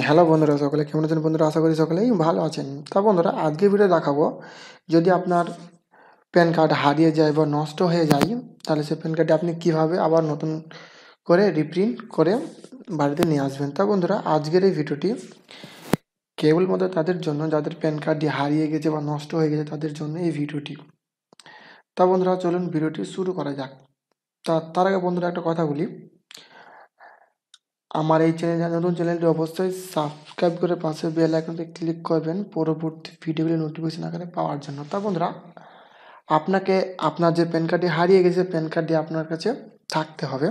Hello বন্ধুরা, সকলে কেমন আছেন? বন্ধুরা, আশা করি সকলেই ভালো আছেন। তা বন্ধুরা, আজকে ভিডিও দেখাবো, যদি আপনার প্যান কার্ড হারিয়ে যায় বা নষ্ট হয়ে যায়, তাহলে সেই প্যান কার্ডটি আপনি কীভাবে আবার নতুন করে রিপ্রিন্ট করে বাড়িতে নিয়ে আসবেন। তা বন্ধুরা, আজকের এই ভিডিওটি কেবলমাত্র তাদের জন্য যাদের প্যান কার্ডটি হারিয়ে গেছে বা নষ্ট হয়ে গেছে, তাদের জন্য এই ভিডিওটি। তা বন্ধুরা, চলুন ভিডিওটি শুরু করা যাক। তার আগে বন্ধুরা একটা কথা বলি, আমার এই নতুন চ্যানেলটি অবশ্যই সাবস্ক্রাইব করে পাশে বেল আইকনটি ক্লিক করবেন পরবর্তী ভিডিওগুলি নোটিফিকেশন আকারে পাওয়ার জন্য। তা বন্ধুরা, আপনাকে আপনার যে প্যান কার্ডটি হারিয়ে গেছে, প্যান কার্ডটি আপনার কাছে থাকতে হবে।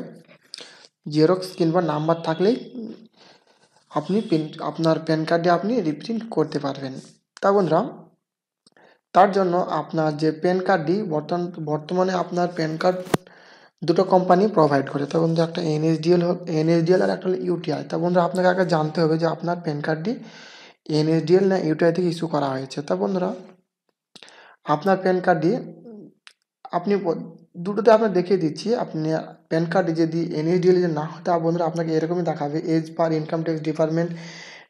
জেরক্স কিংবা নাম্বার থাকলেই আপনি আপনার প্যান কার্ডটি আপনি রিপ্রিন্ট করতে পারবেন। তা বন্ধুরা, তার জন্য আপনার যে প্যান কার্ডটি বর্তমানে আপনার প্যান কার্ড দুটো কোম্পানি প্রোভাইড করে। তা বন্ধু, একটা এনএসডিএল আর একটা হলো ইউটিআই। তা বন্ধুরা, আপনাকে আগে জানতে হবে যে আপনার প্যান কার্ডটি এনএসডিএল না ইউটিআই থেকে ইস্যু করা হয়েছে। তা বন্ধুরা, আপনার প্যান কার্ডটি আপনি দুটোতে আপনার দেখিয়ে দিচ্ছি। আপনি প্যান কার্ডে যদি এনএসডিএল যে না হয়, তা বন্ধুরা আপনাকে এরকমই দেখাবে, as per income tax department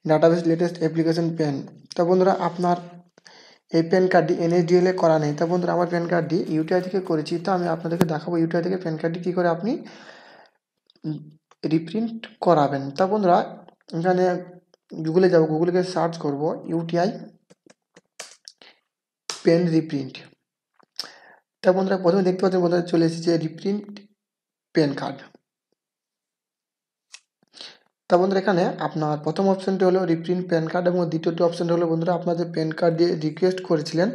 database latest application PAN. তা বন্ধুরা, আপনার এই প্যান কার্ডটি এনএসডিএল এ করা নেই। তা বন্ধুরা, আমার প্যান কার্ডটি ইউটিআই থেকে করেছি। তো আমি আপনাদেরকে দেখাবো ইউটিআই থেকে প্যান কার্ডটি কী করে আপনি রিপ্রিন্ট করাবেন। তা বন্ধুরা, এখানে গুগলে যাব, গুগলে গিয়ে সার্চ করব ইউটিআই পেন রিপ্রিন্ট। তা বন্ধুরা, প্রথমে দেখতে পাচ্ছেন বন্ধুরা চলে এসেছে রিপ্রিন্ট প্যান কার্ড। তা বন্ধুরা, এখানে আপনার প্রথম অপশানটি হলো রিপ্রিন্ট প্যান কার্ড এবং দ্বিতীয়টি অপশানটি হলো বন্ধুরা আপনার যে প্যান কার্ড দিয়ে রিকোয়েস্ট করেছিলেন,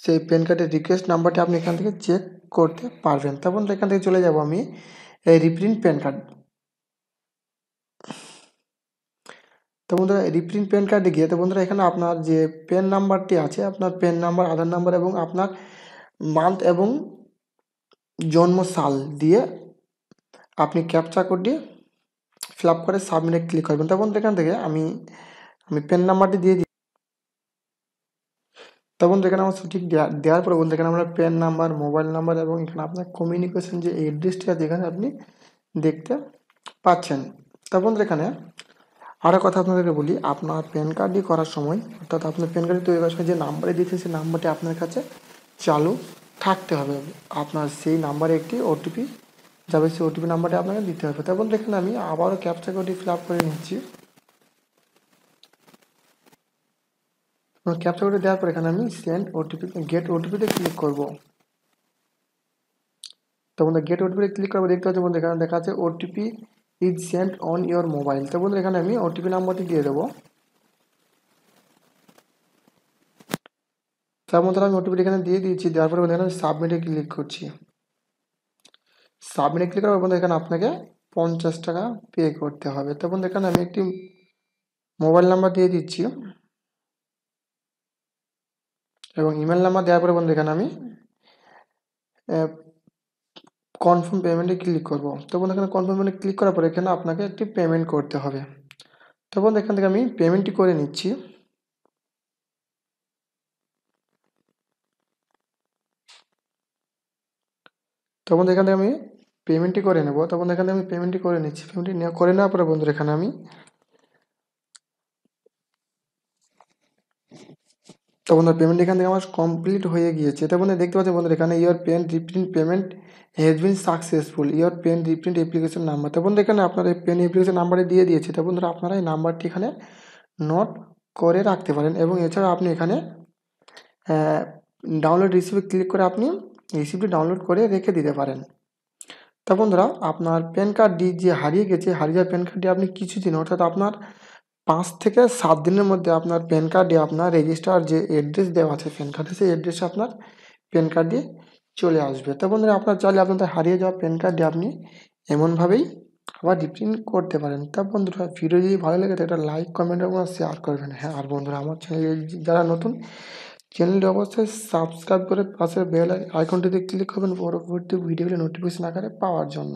সেই প্যান কার্ডের রিকোয়েস্ট নাম্বারটি আপনি এখান থেকে চেক করতে পারবেন। তা বন্ধুরা, এখান থেকে চলে যাব আমি এই রিপ্রিন্ট প্যান কার্ড। তো বন্ধুরা, রিপ্রিন্ট প্যান কার্ডে গিয়ে তো বন্ধুরা এখানে আপনার যে প্যান নাম্বারটি আছে, আপনার প্যান নাম্বার, আধার নাম্বার এবং আপনার মান্থ এবং জন্ম সাল দিয়ে আপনি ক্যাপচা কোডটি ফিল আপ করে সাবমিটে ক্লিক করবেন। তো বন্ধুরা, এখান থেকে আমি প্যান নাম্বারটি দিয়ে দিই। তো বন্ধুরা, এখানে আমার সঠিক দেওয়ার পরে বন্ধুরা এখানে আমরা প্যান নাম্বার, মোবাইল নাম্বার এবং এখানে আপনার কমিউনিকেশন যে অ্যাড্রেসটি আছে এখানে আপনি দেখতে পাচ্ছেন। তা বন্ধুরা, এখানে আরও কথা আপনাদেরকে বলি, আপনার প্যান কার্ডটি করার সময়, অর্থাৎ আপনার প্যান কার্ডটি তৈরি করার সময় যে নাম্বারে দিয়েছেন সেই নাম্বারটি আপনার কাছে চালু থাকতে হবে। আপনার সেই নাম্বারে একটি ওটিপি যাবে, সেই ওটিপি নাম্বারটি আপনাকে দিতে হবে। তাই বলতে এখানে আমি আবারও ক্যাপচা কোডটি ফিল আপ করে নিচ্ছি। ক্যাপচা কোডটি দেওয়ার পর এখানে আমি সেন্ড ওটিপি, গেট ওটিপিতে ক্লিক করব। তো বন্ধুরা, গেট ওটিপিতে ক্লিক করবো, দেখতে পাচ্ছি বন্ধুরা এখানে দেখা আছে OTP is sent on your mobile. তো বন্ধুরা, এখানে আমি ওটিপি নাম্বারটি দিয়ে দেবো। তার মধ্যে আমি ওটিপিটি এখানে দিয়ে দিয়েছি। দেওয়ার পরে এখানে সাবমিটে ক্লিক করছি। সাবমিটে ক্লিক করার বন্ধু এখানে আপনাকে 50 টাকা পে করতে হবে। তো বন্ধু, এখানে আমি একটি মোবাইল নাম্বার দিয়ে দিচ্ছি এবং ইমেল নাম্বার দেওয়ার পরে বন্ধু এখানে আমি কনফার্ম পেমেন্টে ক্লিক করব। তো বন্ধু, এখানে কনফার্ম পেমেন্টে ক্লিক করার পরে এখানে আপনাকে একটি পেমেন্ট করতে হবে। তো বন্ধু, এখান থেকে আমি পেমেন্টটি করে নিচ্ছি। তো বন্ধু, এখান থেকে আমি পেমেন্টটি করে নেব। তো বন্ধু, এখান থেকে আমি পেমেন্টটি করে নিচ্ছি। পেমেন্টটি করে নেওয়ার পরে বন্ধুরা এখানে আমি তো বন্ধুরা পেমেন্ট এখান থেকে আমার কমপ্লিট হয়ে গিয়েছে। তো বন্ধুরা দেখতে পাচ্ছেন বন্ধুরা এখানে your PAN reprint payment has been successful, your PAN reprint application number. তো বন্ধুরা, এখানে আপনার এই পেন অ্যাপ্লিকেশন নাম্বারটি দিয়ে দিয়েছে। তো বন্ধুরা, আপনারা এই নাম্বারটি এখানে নোট করে রাখতে পারেন এবং এছাড়া আপনি এখানে ডাউনলোড রিসিপে ক্লিক করে আপনি রিসিপ্টটি ডাউনলোড করে রেখে দিতে পারেন। তা বন্ধুরা, আপনার প্যান কার্ডটি যে হারিয়ে গেছে, হারিয়ে যাওয়া প্যান কার্ডটি আপনি কিছুদিন, অর্থাৎ আপনার 5 থেকে 7 দিনের মধ্যে আপনার প্যান কার্ডে আপনার রেজিস্টার যে অ্যাড্রেস দেওয়া আছে প্যান কার্ডে, সেই অ্যাড্রেসে আপনার প্যান কার্ডটি চলে আসবে। তো বন্ধুরা, আপনার চাইলে আপনাদের হারিয়ে যাওয়া প্যান কার্ডটি আপনি এমনভাবেই আবার রিপ্রিন্ট করতে পারেন। তা বন্ধুরা, ভিডিও যদি ভালো লাগে তো একটা লাইক, কমেন্ট এবং শেয়ার করবেন। হ্যাঁ, আর বন্ধুরা, আমার চ্যানেলে যারা নতুন, চ্যানেলটি অবশ্যই সাবস্ক্রাইব করে পাশে বেল আইকনটিতে ক্লিক করবেন পরবর্তী ভিডিওগুলি নোটিফিকেশন আকারে পাওয়ার জন্য।